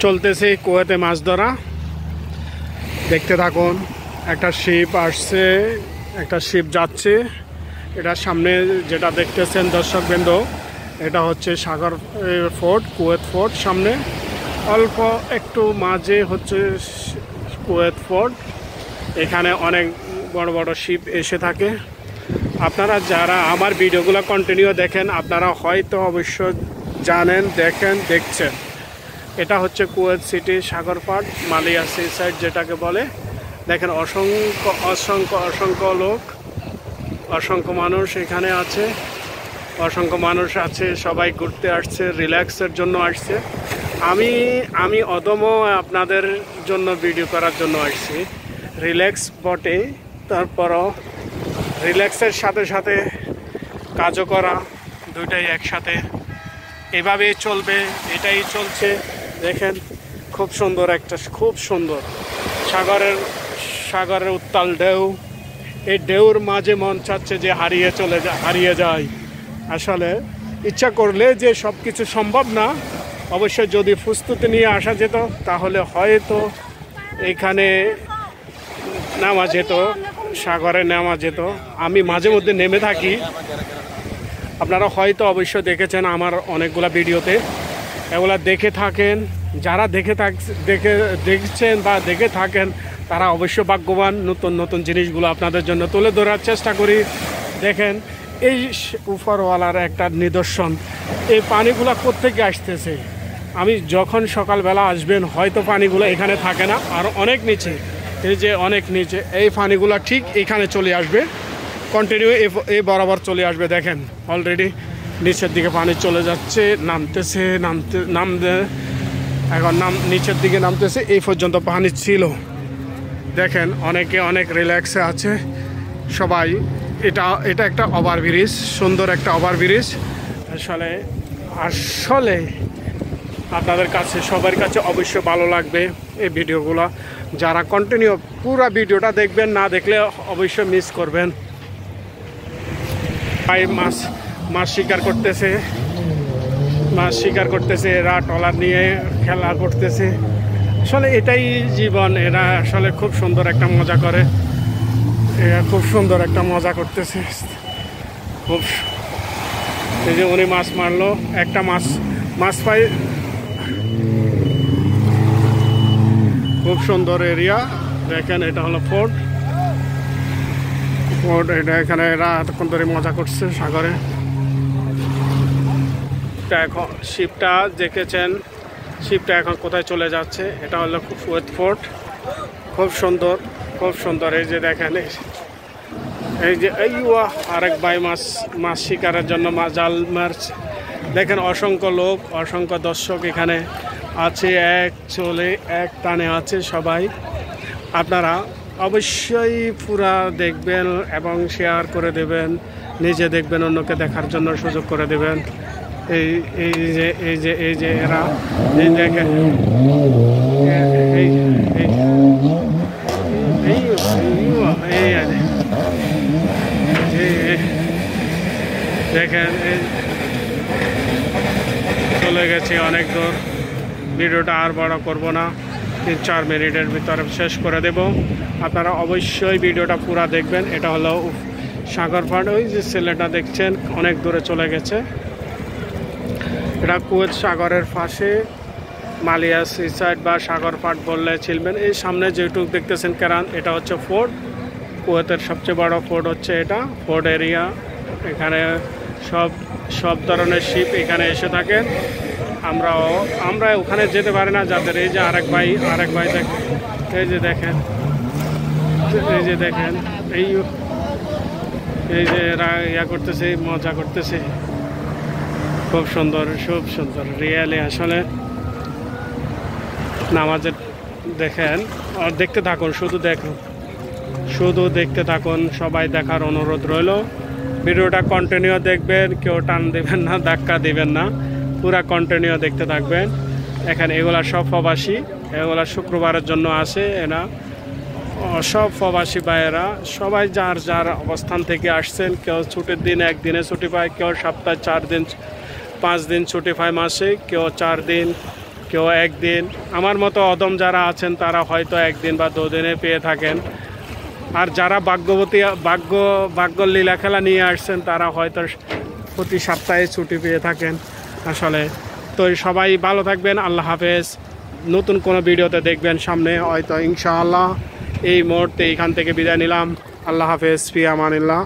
চলতেছে কুয়েতে মাছ ধরা। দেখতে থাকুন। একটা শিপ আসছে, একটা শিপ যাচ্ছে। এটার সামনে যেটা দেখতেছেন দর্শকবৃন্দ, এটা হচ্ছে সাগর ফোর্ট, কুয়েত ফোর্ট। সামনে অল্প একটু মাঝে হচ্ছে কুয়েত ফোর্ট। এখানে অনেক বড় বড় শিপ এসে থাকে। আপনারা যারা আমার ভিডিওগুলো কন্টিনিউ দেখেন, আপনারা হয়তো অবশ্য জানেন, দেখছেন। এটা হচ্ছে কুয়েত সিটি সাগর পাড়, মালিয়া সি সাইড যেটাকে বলে। দেখেন অসংখ্য অসংখ্য অসংখ্য লোক, অসংখ্য মানুষ এখানে আছে, অসংখ্য মানুষ আছে। সবাই ঘুরতে আসছে, রিল্যাক্সের জন্য আসছে। আমি অদম্য আপনাদের জন্য ভিডিও করার জন্য আসছি। রিল্যাক্স বটে, তারপরও রিল্যাক্সের সাথে সাথে কাজও করা, দুইটাই একসাথে এভাবেই চলবে। এটাই চলছে। দেখেন খুব সুন্দর খুব সুন্দর সাগরের উত্তাল ঢেউ। এই ঢেউর মাঝে মন চাচ্ছে যে হারিয়ে যায়। আসলে ইচ্ছা করলে যে সব কিছু সম্ভব না। অবশ্যই যদি প্রস্তুতি নিয়ে আসা যেত তাহলে হয়তো এখানে নামা যেত, সাগরে নামা যেত। আমি মাঝে মধ্যে নেমে থাকি, আপনারা হয়তো অবশ্যই দেখেছেন আমার অনেকগুলা ভিডিওতে। এগুলা দেখে থাকেন, যারা দেখছেন বা দেখে থাকেন তারা অবশ্য ভাগ্যবান। নতুন নতুন জিনিসগুলো আপনাদের জন্য তুলে ধরার চেষ্টা করি। দেখেন এই উপরওয়ালার একটা নিদর্শন। এই পানিগুলা কোত্থেকে আসতেছে? আমি যখন সকালবেলা আসবেন হয়তো পানিগুলো এখানে থাকে না, আর অনেক নিচে, এই যে অনেক নিচে, এই পানিগুলো ঠিক এখানে চলে আসবে, কন্টিনিউ এই বরাবর চলে আসবে। দেখেন অলরেডি নিচের দিকে পানি চলে যাচ্ছে, নামতেছে, এখন নিচের দিকে নামতেছে। এই পর্যন্ত পানি ছিল। দেখেন অনেকে অনেক রিল্যাক্সে আছে সবাই। এটা একটা ওভারব্রিজ, সুন্দর একটা ওভারব্রিজ। আসলে আপনাদের কাছে, সবার কাছে অবশ্যই ভালো লাগবে এই ভিডিওগুলো। যারা কন্টিনিউ পুরো ভিডিওটা দেখবেন, না দেখলে অবশ্যই মিস করবেন। ভাই মাছ শিকার করতেছে, এরা ট্রলার নিয়ে খেলা করতেছে। আসলে এটাই জীবন। এরা আসলে খুব সুন্দর একটা মজা করে, খুব সুন্দর একটা মজা করতেছে। খুব এই যে উনি মাছ মারলো, একটা মাছ পাই। খুব সুন্দর এরিয়া। দেখেন এটা হলো ফোর্ট। এটা এখানে এরা এতক্ষণ ধরে মজা করছে সাগরে। এখন শিপটা দেখেছেন, শিপটা এখন কোথায় চলে যাচ্ছে। এটা হলো কুয়েত ফোর্ট। খুব সুন্দর, খুব সুন্দর। এই যে দেখেন, এই যে আরেক ভাই মাছ শিকারের জন্য জাল মারছে। দেখেন অসংখ্য লোক, অসংখ্য দর্শক এখানে আছে, এক টানে আছে সবাই। আপনারা অবশ্যই পুরা দেখবেন এবং শেয়ার করে দেবেন, নিজে দেখবেন, অন্যকে দেখার জন্য সুযোগ করে দেবেন। এই যে এরা দেখেন, দেখেন চলে গেছে অনেক দূর। ভিডিওটা আর বড় করব না, 3-4 মিনিটের ভিতরে শেষ করে দেব। আপনারা অবশ্যই ভিডিওটা পুরা দেখবেন। এটা হলো সাগর পাড়। ওই যে ছেলেটা দেখছেন অনেক দূরে চলে গেছে। এটা কুয়েত সাগরের পাশে, মালিয়া সি সাইড বা সাগর পাড় বললে চিনবেন। এই সামনে যেটুকু দেখতেছেন কেরান, এটা হচ্ছে ফোর্ট। কুয়েতের সবচেয়ে বড় ফোর্ট হচ্ছে এটা, ফোর্ট এরিয়া। এখানে সব ধরনের শিপ এখানে এসে থাকেন। আমরা ওখানে যেতে পারি না যাদের। এই যে আরেক ভাই দেখেন, এই যে দেখেন এই যে এরা করতেছে, মজা করতেছে। খুব সুন্দর, খুব সুন্দর রিয়েলি। আসলে নামাজের দেখেন, আর দেখতে থাকুন, শুধু দেখতে থাকুন। সবাই দেখার অনুরোধ রইল। ভিডিওটা কন্টিনিউ দেখবেন, কেউ টান দিবেন না, ধাক্কা দিবেন না, পুরা কন্টিনিউ দেখতে থাকবেন। এখানে এগুলা সব প্রবাসী, এগুলা শুক্রবারের জন্য আসে। এরা সব প্রবাসী ভাইয়েরা সবাই যার যার অবস্থান থেকে আসছেন। কেউ ছুটির দিন একদিনে ছুটি পায়, কেউ সপ্তাহে 4 দিন 5 দিন ছুটি পায় মাসে, কেউ 4 দিন, কেউ একদিন, আমার মতো অদম যারা আছেন তারা হয়তো একদিন বা 2 দিনে পেয়ে থাকেন। আর যারা ভাগ্যর লীলা খেলা নিয়ে আসছেন তারা হয়তো প্রতি সপ্তাহে ছুটি পেয়ে থাকেন আসলে। তো সবাই ভালো থাকবেন, আল্লাহ হাফেজ। নতুন কোনো ভিডিওতে দেখবেন সামনে হয়তো ইনশাআল্লাহ। এই মুহূর্তে এইখান থেকে বিদায় নিলাম, আল্লাহ হাফেজ, ফি আমানিল্লাহ।